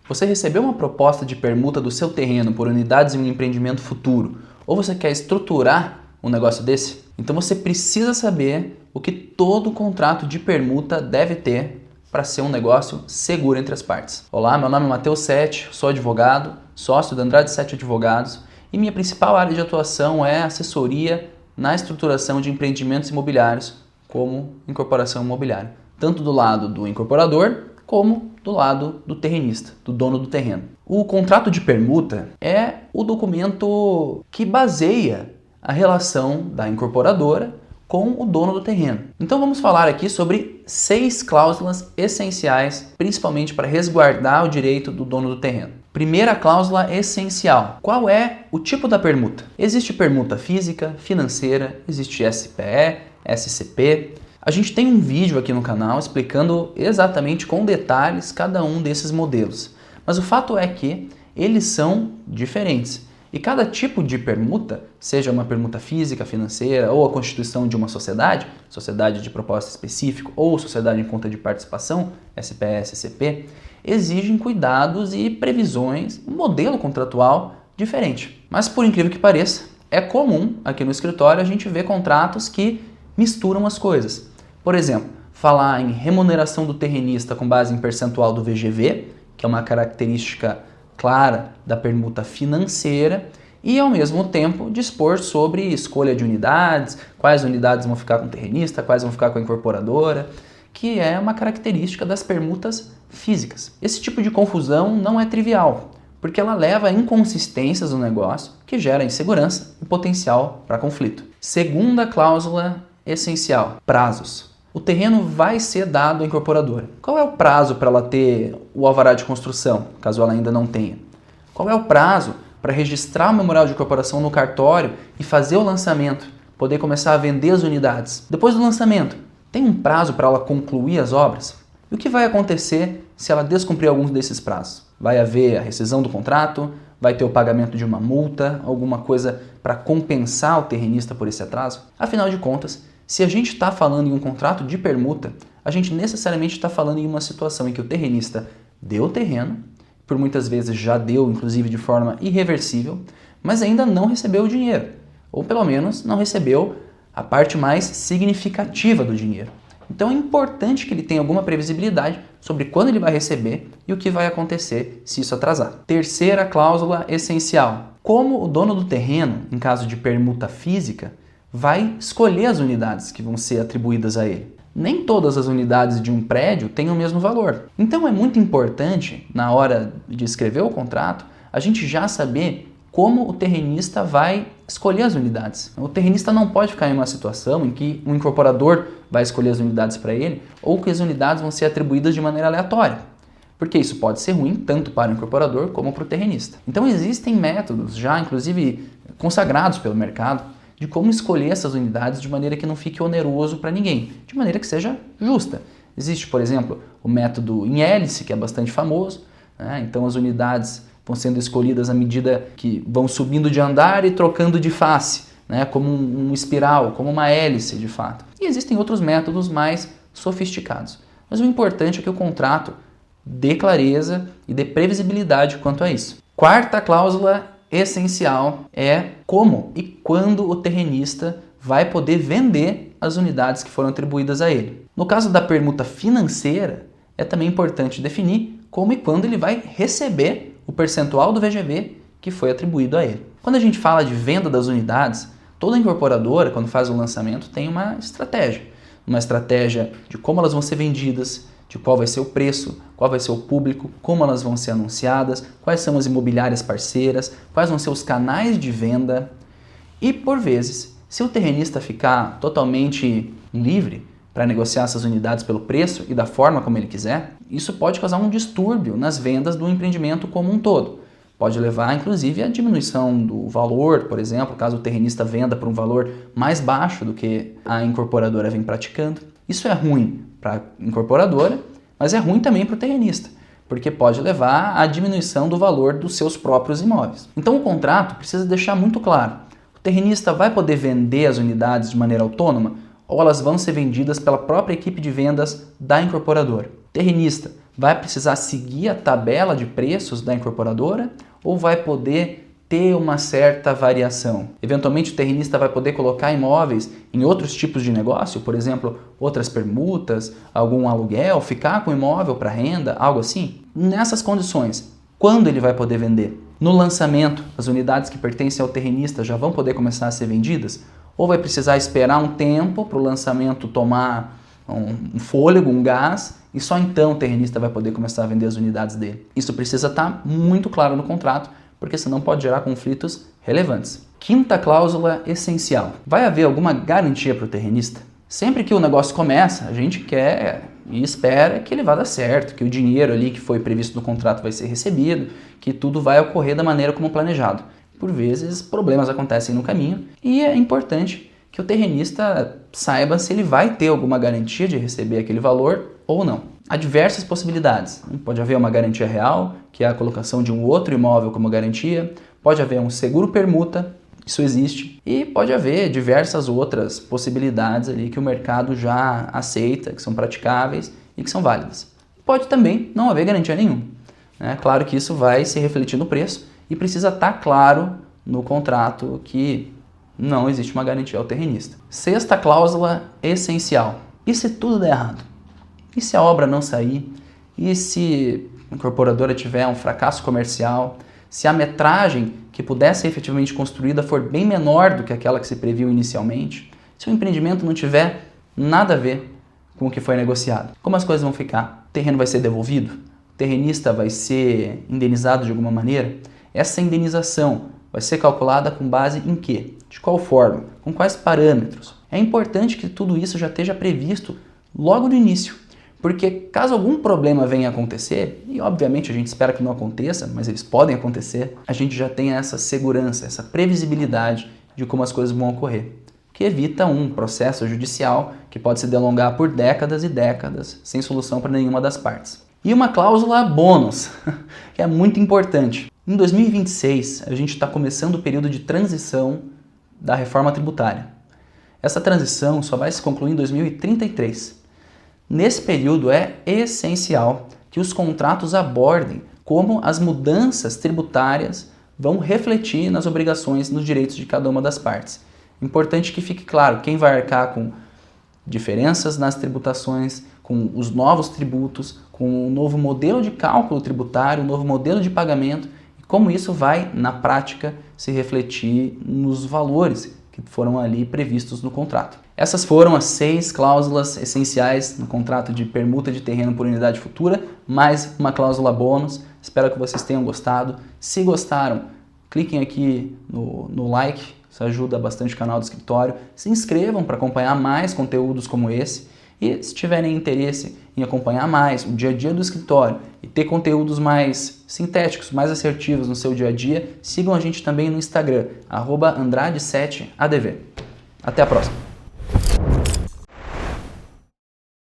Você recebeu uma proposta de permuta do seu terreno por unidades em um empreendimento futuro, ou você quer estruturar um negócio desse? Então você precisa saber o que todo contrato de permuta deve ter para ser um negócio seguro entre as partes. Olá, meu nome é Matheus Sete, sou advogado, sócio da Andrade Sete Advogados e minha principal área de atuação é assessoria na estruturação de empreendimentos imobiliários como incorporação imobiliária, tanto do lado do incorporador como do lado do terrenista, do dono do terreno. O contrato de permuta é o documento que baseia a relação da incorporadora com o dono do terreno. Então vamos falar aqui sobre 6 cláusulas essenciais, principalmente para resguardar o direito do dono do terreno. Primeira cláusula essencial. Qual é o tipo da permuta? Existe permuta física, financeira, existe SPE, SCP. A gente tem um vídeo aqui no canal explicando exatamente com detalhes cada um desses modelos. Mas o fato é que eles são diferentes. E cada tipo de permuta, seja uma permuta física, financeira ou a constituição de uma sociedade, sociedade de propósito específico ou sociedade em conta de participação, SPE, SCP, exigem cuidados e previsões, um modelo contratual diferente. Mas por incrível que pareça, é comum aqui no escritório a gente ver contratos que misturam as coisas. Por exemplo, falar em remuneração do terrenista com base em percentual do VGV, que é uma característica clara da permuta financeira, e ao mesmo tempo dispor sobre escolha de unidades, quais unidades vão ficar com o terrenista, quais vão ficar com a incorporadora, que é uma característica das permutas físicas. Esse tipo de confusão não é trivial, porque ela leva a inconsistências no negócio que gera insegurança e potencial para conflito. Segunda cláusula essencial: prazos. O terreno vai ser dado à incorporadora. Qual é o prazo para ela ter o alvará de construção, caso ela ainda não tenha? Qual é o prazo para registrar o memorial de incorporação no cartório e fazer o lançamento, poder começar a vender as unidades? Depois do lançamento, tem um prazo para ela concluir as obras? E o que vai acontecer se ela descumprir alguns desses prazos? Vai haver a rescisão do contrato? Vai ter o pagamento de uma multa? Alguma coisa para compensar o terrenista por esse atraso? Afinal de contas, se a gente está falando em um contrato de permuta, a gente necessariamente está falando em uma situação em que o terrenista deu o terreno, por muitas vezes já deu, inclusive de forma irreversível, mas ainda não recebeu o dinheiro, ou pelo menos não recebeu a parte mais significativa do dinheiro. Então é importante que ele tenha alguma previsibilidade sobre quando ele vai receber e o que vai acontecer se isso atrasar. Terceira cláusula essencial: como o dono do terreno, em caso de permuta física, vai escolher as unidades que vão ser atribuídas a ele. Nem todas as unidades de um prédio têm o mesmo valor. Então é muito importante, na hora de escrever o contrato, a gente já saber como o terrenista vai escolher as unidades. O terrenista não pode ficar em uma situação em que um incorporador vai escolher as unidades para ele ou que as unidades vão ser atribuídas de maneira aleatória, porque isso pode ser ruim tanto para o incorporador como para o terrenista. Então existem métodos já, inclusive, consagrados pelo mercado, de como escolher essas unidades de maneira que não fique oneroso para ninguém, de maneira que seja justa. Existe, por exemplo, o método em hélice, que é bastante famoso, né? Então as unidades vão sendo escolhidas à medida que vão subindo de andar e trocando de face, né? Como um espiral, como uma hélice de fato. E existem outros métodos mais sofisticados. Mas o importante é que o contrato dê clareza e dê previsibilidade quanto a isso. Quarta cláusula essencial é como e quando o terrenista vai poder vender as unidades que foram atribuídas a ele. No caso da permuta financeira, é também importante definir como e quando ele vai receber o percentual do VGV que foi atribuído a ele. Quando a gente fala de venda das unidades, toda incorporadora, quando faz o lançamento, tem uma estratégia de como elas vão ser vendidas, de qual vai ser o preço, qual vai ser o público, como elas vão ser anunciadas, quais são as imobiliárias parceiras, quais vão ser os canais de venda. E, por vezes, se o terrenista ficar totalmente livre para negociar essas unidades pelo preço e da forma como ele quiser, isso pode causar um distúrbio nas vendas do empreendimento como um todo. Pode levar, inclusive, à diminuição do valor, por exemplo, caso o terrenista venda por um valor mais baixo do que a incorporadora vem praticando. Isso é ruim para a incorporadora, mas é ruim também para o terrenista, porque pode levar à diminuição do valor dos seus próprios imóveis. Então o contrato precisa deixar muito claro: o terrenista vai poder vender as unidades de maneira autônoma ou elas vão ser vendidas pela própria equipe de vendas da incorporadora. O terrenista Vai precisar seguir a tabela de preços da incorporadora ou vai poder ter uma certa variação? Eventualmente o terrenista vai poder colocar imóveis em outros tipos de negócio, por exemplo, outras permutas, algum aluguel, ficar com o imóvel para renda, algo assim? Nessas condições, quando ele vai poder vender? No lançamento, as unidades que pertencem ao terrenista já vão poder começar a ser vendidas? Ou vai precisar esperar um tempo para o lançamento tomar um fôlego, um gás, e só então o terrenista vai poder começar a vender as unidades dele? Isso precisa estar muito claro no contrato, porque senão pode gerar conflitos relevantes. Quinta cláusula essencial. Vai haver alguma garantia para o terrenista? Sempre que o negócio começa, a gente quer e espera que ele vá dar certo, que o dinheiro ali que foi previsto no contrato vai ser recebido, que tudo vai ocorrer da maneira como planejado. Por vezes, problemas acontecem no caminho e é importante que o terrenista saiba se ele vai ter alguma garantia de receber aquele valor ou não. Há diversas possibilidades. Pode haver uma garantia real, que é a colocação de um outro imóvel como garantia, pode haver um seguro permuta, isso existe, e pode haver diversas outras possibilidades ali que o mercado já aceita, que são praticáveis e que são válidas. Pode também não haver garantia nenhuma. Claro que isso vai se refletir no preço e precisa estar claro no contrato que não existe uma garantia ao terrenista. Sexta cláusula essencial. E se tudo der errado? E se a obra não sair? E se a incorporadora tiver um fracasso comercial? Se a metragem que pudesse ser efetivamente construída for bem menor do que aquela que se previu inicialmente? Se o empreendimento não tiver nada a ver com o que foi negociado? Como as coisas vão ficar? O terreno vai ser devolvido? O terrenista vai ser indenizado de alguma maneira? Essa indenização vai ser calculada com base em quê? De qual forma? Com quais parâmetros? É importante que tudo isso já esteja previsto logo no início, porque caso algum problema venha a acontecer, e obviamente a gente espera que não aconteça, mas eles podem acontecer, a gente já tem essa segurança, essa previsibilidade de como as coisas vão ocorrer, que evita um processo judicial que pode se delongar por décadas e décadas, sem solução para nenhuma das partes. E uma cláusula bônus, que é muito importante. Em 2026, a gente está começando o período de transição da reforma tributária. Essa transição só vai se concluir em 2033. Nesse período é essencial que os contratos abordem como as mudanças tributárias vão refletir nas obrigações e nos direitos de cada uma das partes. Importante que fique claro quem vai arcar com diferenças nas tributações, com os novos tributos, com o novo modelo de cálculo tributário, o novo modelo de pagamento, e como isso vai, na prática, se refletir nos valores que foram ali previstos no contrato. Essas foram as 6 cláusulas essenciais no contrato de permuta de terreno por unidade futura, mais uma cláusula bônus. Espero que vocês tenham gostado. Se gostaram, cliquem aqui no like, isso ajuda bastante o canal do escritório. Se inscrevam para acompanhar mais conteúdos como esse. E se tiverem interesse em acompanhar mais o dia a dia do escritório e ter conteúdos mais sintéticos, mais assertivos no seu dia a dia, sigam a gente também no Instagram, @Andrade7ADV. Até a próxima!